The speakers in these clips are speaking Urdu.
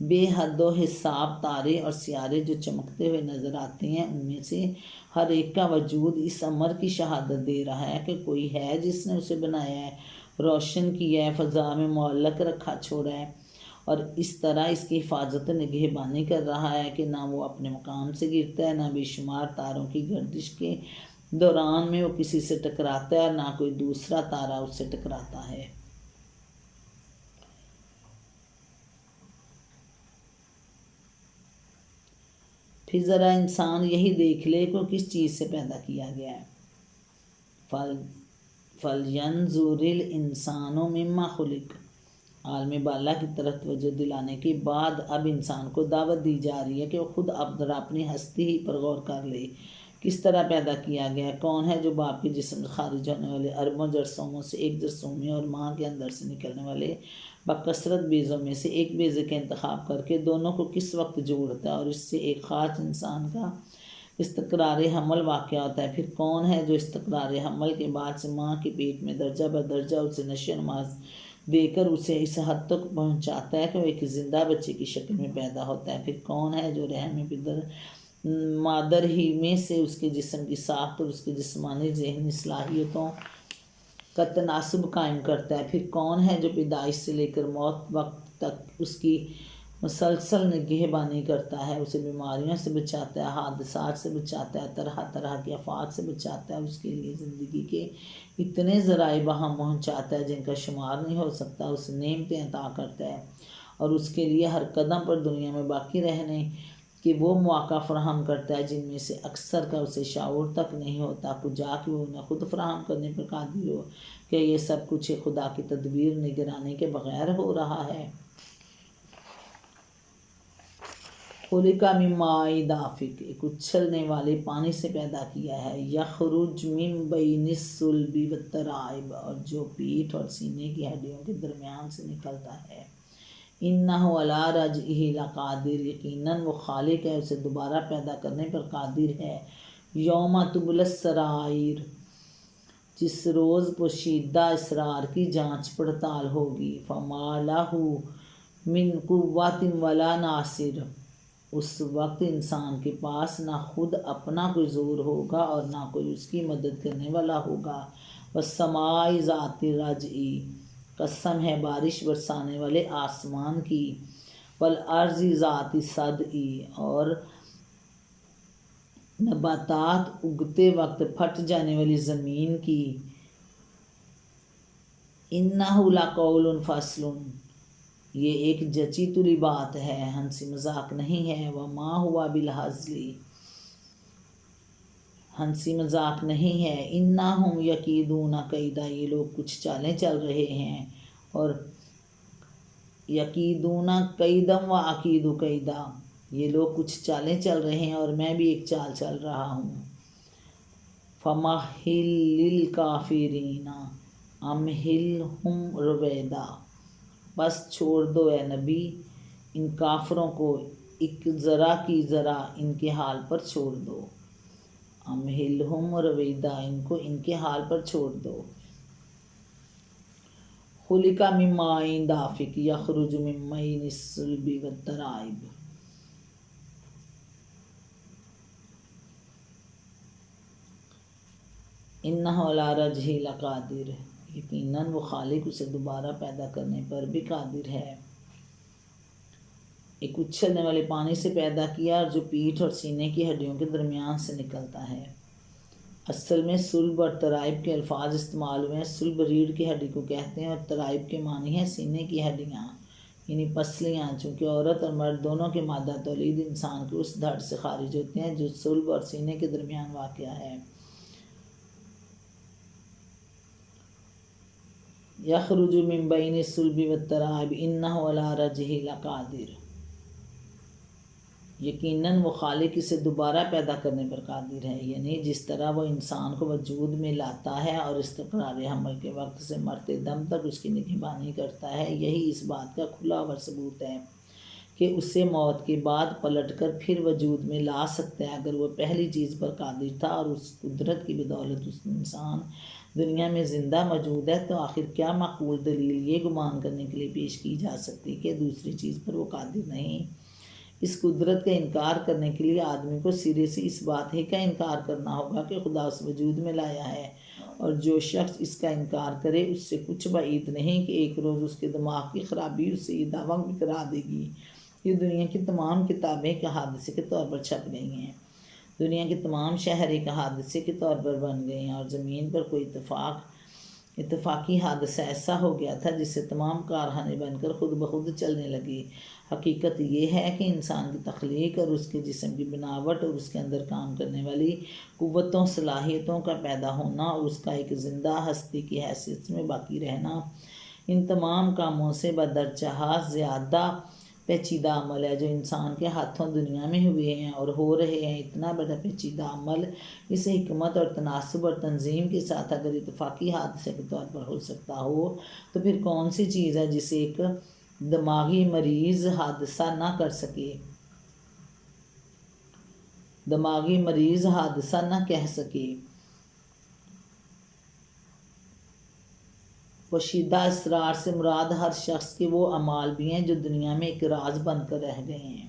بے حد و حساب تارے اور سیارے جو چمکتے ہوئے نظر آتے ہیں، ان میں سے ہر ایک کا وجود اس امر کی شہادت دے رہا ہے کہ کوئی ہے جس نے اسے بنایا ہے، روشن کیا ہے، فضا میں معلق رکھا چھوڑا ہے، اور اس طرح اس کی حفاظت نگہبانی کر رہا ہے کہ نہ وہ اپنے مقام سے گرتا ہے، نہ بے شمار تاروں کی گردش کے دوران میں وہ کسی سے ٹکراتا ہے، اور نہ کوئی دوسرا تارا اس سے ٹکراتا ہے۔ پھر ذرا انسان یہی دیکھ لے کہ کس چیز سے پیدا کیا گیا ہے۔ فَلْيَنْظُرِ الْإِنسَانُ مِمَّا خُلِقَ۔ عالم بالا کی طرف توجہ دلانے کے بعد اب انسان کو دعوت دی جا رہی ہے کہ وہ خود ذرا اپنی ہستی ہی پر غور کر لے، کس طرح پیدا کیا گیا ہے، کون ہے جو باپ کے جسم سے خارج ہونے والے اربوں جرثوموں سے ایک جرثوم میں اور ماں کے اندر سے نکلنے والے بکثرت بیزوں میں سے ایک بیزے کا انتخاب کر کے دونوں کو کس وقت جوڑتا ہے اور اس سے ایک خاص انسان کا استقرار حمل واقع ہوتا ہے۔ پھر کون ہے جو استقرار حمل کے بعد سے ماں کے پیٹ میں درجہ بدرجہ اسے نشو و نما دے کر اسے اس حد تک پہنچاتا ہے کہ وہ ایک زندہ بچے کی شکل میں پیدا ہوتا ہے۔ پھر کون ہے جو رحم پدر مادر ہی میں سے اس کے جسم کی ساخت اور اس کے جسمانی ذہنی صلاحیتوں کا تناسب قائم کرتا ہے۔ پھر کون ہے جو پیدائش سے لے کر موت وقت تک اس کی مسلسل نگہبانی کرتا ہے، اسے بیماریوں سے بچاتا ہے، حادثات سے بچاتا ہے، طرح طرح کی آفات سے بچاتا ہے، اس کے لیے زندگی کے اتنے ذرائع بہم پہنچاتا ہے جن کا شمار نہیں ہو سکتا، اسے نعمتیں عطا کرتا ہے اور اس کے لیے ہر قدم پر دنیا میں باقی رہنے کہ وہ مواقع فراہم کرتا ہے جن میں سے اکثر کا اسے شعور تک نہیں ہوتا، کجا کہ وہ انہیں خود فراہم کرنے پر قادر ہو کہ یہ سب کچھ خدا کی تدبیر نگرانی کے بغیر ہو رہا ہے۔ خلق من ماء دافق، ایک اچھلنے والے پانی سے پیدا کیا ہے، یخرج من بین الصلب والترائب، اور جو پیٹھ اور سینے کی ہڈیوں کے درمیان سے نکلتا ہے۔ انہ علی رجعہ لقادر، یقیناً وہ خالق ہے، اسے دوبارہ پیدا کرنے پر قادر ہے۔ یوم تبلی السرائر، جس روز پوشیدہ اسرار کی جانچ پڑتال ہوگی۔ فما لہ من قوۃ ولا ناصر، اس وقت انسان کے پاس نہ خود اپنا کوئی زور ہوگا اور نہ کوئی اس کی مدد کرنے والا ہوگا۔ والسماء ذات الرجع، قسم ہے بارش برسانے والے آسمان کی۔ والارض ذات الصدع، اور نباتات اگتے وقت پھٹ جانے والی زمین کی۔ انہ لقول فصل، یہ ایک جچی تلی بات ہے، ہنسی مذاق نہیں ہے۔ وما ہوا بالہزل، ہنسی مذاق نہیں ہے۔ انہم یکیدون کیدا، یہ لوگ کچھ چالیں چل رہے ہیں، اور یکیدون کیدم و اکید کیدا، یہ لوگ کچھ چالیں چل رہے ہیں اور میں بھی ایک چال چل رہا ہوں۔ فمہل للکافرین امہلہم رویدا، بس چھوڑ دو اے نبی ان کافروں کو ایک ذرا کی ذرا ان کے حال پر چھوڑ دو۔ امہلہم رویدا، ان کو ان کے حال پر چھوڑ دو۔ خلق من ماء دافق یخرج من بین الصلب والترائب۔ انہ علی رجعہ لقادر، یقیناً وہ خالق اسے دوبارہ پیدا کرنے پر بھی قادر ہے۔ ایک اچھلنے والے پانی سے پیدا کیا اور جو پیٹھ اور سینے کی ہڈیوں کے درمیان سے نکلتا ہے۔ اصل میں صلب اور ترائب کے الفاظ استعمال ہوئے ہیں۔ صلب ریڑھ کی ہڈی کو کہتے ہیں اور ترائب کے معنی ہے سینے کی ہڈیاں، یعنی پسلیاں، چونکہ عورت اور مرد دونوں کے مادہ تولید انسان کے اس دھڑ سے خارج ہوتے ہیں جو صلب اور سینے کے درمیان واقع ہے۔ یخرج من بین الصلب والترائب انہ علی رجعہ لقادر، یقیناً وہ خالق اسے دوبارہ پیدا کرنے پر قادر ہے، یعنی جس طرح وہ انسان کو وجود میں لاتا ہے اور استقرار حمل کے وقت سے مرتے دم تک اس کی نگہبانی کرتا ہے، یہی اس بات کا کھلا ہوا ثبوت ہے کہ اسے موت کے بعد پلٹ کر پھر وجود میں لا سکتا ہے۔ اگر وہ پہلی چیز پر قادر تھا اور اس قدرت کی بدولت اس انسان دنیا میں زندہ موجود ہے، تو آخر کیا معقول دلیل یہ گمان کرنے کے لیے پیش کی جا سکتی کہ دوسری چیز پر وہ قادر نہیں؟ اس قدرت کا انکار کرنے کے لیے آدمی کو سرے سے اس بات ہی کا انکار کرنا ہوگا کہ خدا اس وجود میں لایا ہے، اور جو شخص اس کا انکار کرے اس سے کچھ بعید نہیں کہ ایک روز اس کے دماغ کی خرابی اسے یہ دعویٰ بھی کرا دے گی کہ دنیا کی تمام کتابیں ایک حادثے کے طور پر چھپ گئی ہیں، دنیا کے تمام شہر ایک حادثے کے طور پر بن گئے ہیں، اور زمین پر کوئی اتفاقی حادثہ ایسا ہو گیا تھا جس سے تمام کارخانے بن کر خود بخود چلنے لگے۔ حقیقت یہ ہے کہ انسان کی تخلیق اور اس کے جسم کی بناوٹ اور اس کے اندر کام کرنے والی قوتوں صلاحیتوں کا پیدا ہونا اور اس کا ایک زندہ ہستی کی حیثیت میں باقی رہنا، ان تمام کاموں سے بدرجہ زیادہ پیچیدہ عمل ہے جو انسان کے ہاتھوں دنیا میں ہوئے ہیں اور ہو رہے ہیں۔ اتنا بڑا پیچیدہ عمل اس حکمت اور تناسب اور تنظیم کے ساتھ اگر اتفاقی حادثے کے طور پر ہو سکتا ہو، تو پھر کون سی چیز ہے جسے ایک دماغی مریض حادثہ نہ کر سکے، دماغی مریض حادثہ نہ کہہ سکے؟ پوشیدہ اسرار سے مراد ہر شخص کے وہ اعمال بھی ہیں جو دنیا میں ایک راز بن کر رہ گئے ہیں،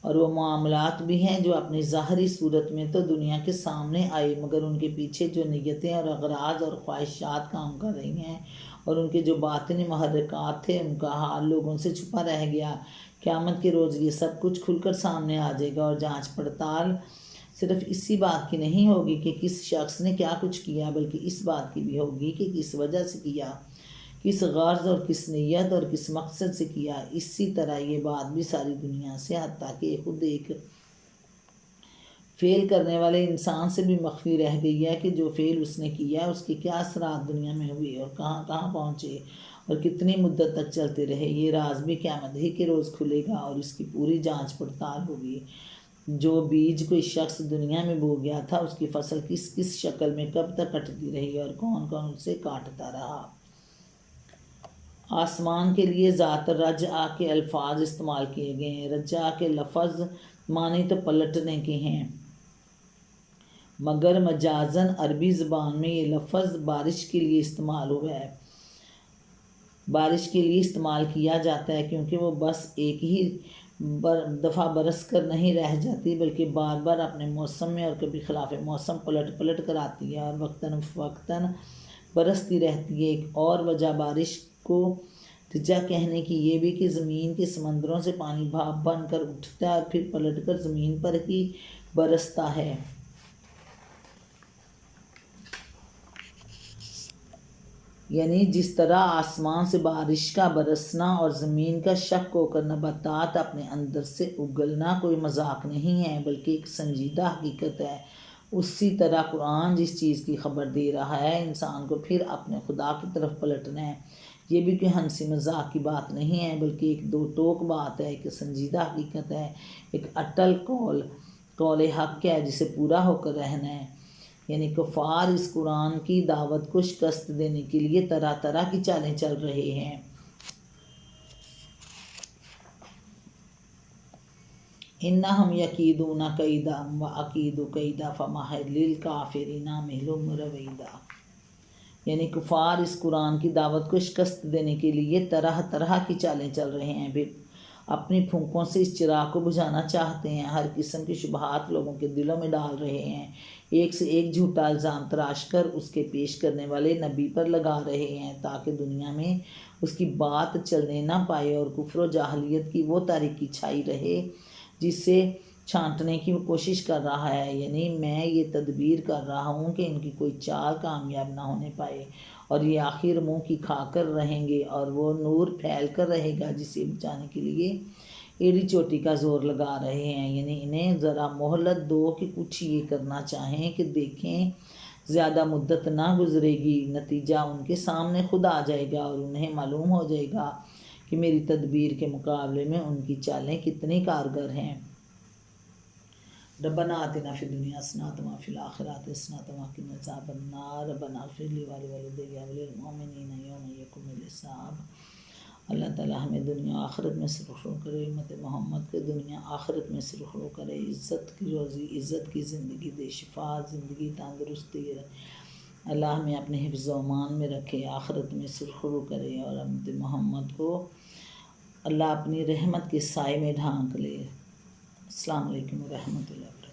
اور وہ معاملات بھی ہیں جو اپنی ظاہری صورت میں تو دنیا کے سامنے آئے، مگر ان کے پیچھے جو نیتیں اور اغراض اور خواہشات کام کر رہی ہیں اور ان کے جو باطنی محرکات تھے ان کا حال لوگوں سے چھپا رہ گیا۔ قیامت کے روز یہ سب کچھ کھل کر سامنے آ جائے گا، اور جانچ پڑتال صرف اسی بات کی نہیں ہوگی کہ کس شخص نے کیا کچھ کیا، بلکہ اس بات کی بھی ہوگی کہ کس وجہ سے کیا، کس غرض اور کس نیت اور کس مقصد سے کیا۔ اسی طرح یہ بات بھی ساری دنیا سے، حتیٰ کہ خود ایک فعل کرنے والے انسان سے بھی مخفی رہ گئی ہے کہ جو فعل اس نے کیا اس کے کیا اثرات دنیا میں ہوئے اور کہاں کہاں پہنچے اور کتنی مدت تک چلتے رہے۔ یہ راز بھی قیامت ہی کے روز کھلے گا اور اس کی پوری جانچ پڑتال ہوگی۔ جو بیج کوئی شخص دنیا میں بو گیا تھا، اس کی فصل کس کس شکل میں کب تک کٹتی رہی اور کون کون اسے کاٹتا رہا۔ آسمان کے لیے ذات رجع کے الفاظ استعمال کیے گئے ہیں۔ رجع کے لفظ معنی تو پلٹنے کے ہیں، مگر مجازاً عربی زبان میں یہ لفظ بارش کے لیے استعمال ہوا ہے، بارش کے لیے استعمال کیا جاتا ہے، کیونکہ وہ بس ایک ہی دفعہ برس کر نہیں رہ جاتی بلکہ بار بار اپنے موسم میں اور کبھی خلاف موسم پلٹ کر آتی ہے اور وقتاً فوقتاً برستی رہتی ہے۔ ایک اور وجہ بارش کو رجع کہنے کی یہ بھی کہ زمین کے سمندروں سے پانی بھاپ بن کر اٹھتا ہے اور پھر پلٹ کر زمین پر ہی برستا ہے۔ یعنی جس طرح آسمان سے بارش کا برسنا اور زمین کا شق ہو کر نباتات اپنے اندر سے اگلنا کوئی مذاق نہیں ہے بلکہ ایک سنجیدہ حقیقت ہے، اسی طرح قرآن جس چیز کی خبر دے رہا ہے انسان کو پھر اپنے خدا کی طرف پلٹنا ہے، یہ بھی کوئی ہنسی مذاق کی بات نہیں ہے بلکہ ایک دو ٹوک بات ہے، ایک سنجیدہ حقیقت ہے، ایک اٹل قول حق ہے جسے پورا ہو کر رہنا ہے۔ یعنی کفار اس قرآن کی دعوت کو شکست دینے کے لیے طرح طرح کی چالیں چل رہے ہیں۔ اِنَّهُمْ يَكِیدُونَ کَیْدًا وَأَکِیدُ کَیْدًا فَمَہِّلِ لِلْکَافِرِینَ أَمْہِلْهُمْ رُوَیدًا۔ یعنی کفار اس قرآن کی دعوت کو شکست دینے کے لیے طرح طرح کی چالیں چل رہے ہیں، پھر اپنی پھونکوں سے اس چراغ کو بجھانا چاہتے ہیں، ہر قسم کی شبہات لوگوں کے دلوں میں ڈال رہے ہیں، ایک سے ایک جھوٹا الزام تراش کر اس کے پیش کرنے والے نبی پر لگا رہے ہیں تاکہ دنیا میں اس کی بات چلنے نہ پائے اور کفر و جاہلیت کی وہ تاریکی چھائی رہے جسے چھانٹنے کی کوشش کر رہا ہے۔ یعنی میں یہ تدبیر کر رہا ہوں کہ ان کی کوئی چال کامیاب نہ ہونے پائے اور یہ آخر منہ کی کھا کر رہیں گے اور وہ نور پھیل کر رہے گا جسے بچانے کے لیے ایڑی چوٹی کا زور لگا رہے ہیں۔ یعنی انہیں ذرا مہلت دو کہ کچھ یہ کرنا چاہیں کہ دیکھیں، زیادہ مدت نہ گزرے گی، نتیجہ ان کے سامنے خود آ جائے گا اور انہیں معلوم ہو جائے گا کہ میری تدبیر کے مقابلے میں ان کی چالیں کتنی کارگر ہیں۔ ربنا آتنا فی الدنیا حسنۃ وفی الآخرۃ حسنۃ وقنا عذاب النار ربنا اغفر لی ولوالدی وللمؤمنین یوم یقوم الحساب۔ اللہ تعالیٰ ہمیں دنیا آخرت میں سرخرو کرے، امت محمد کے دنیا آخرت میں سرخرو کرے، عزت کی روزی، عزت کی زندگی دے، شفا زندگی تندرستی ہے، اللہ ہمیں اپنے حفظ و امان میں رکھے، آخرت میں سرخرو کرے، اور امت محمد کو اللہ اپنی رحمت کے سائے میں ڈھانک لے۔ السلام علیکم ورحمۃ اللہ وبرکاتہ۔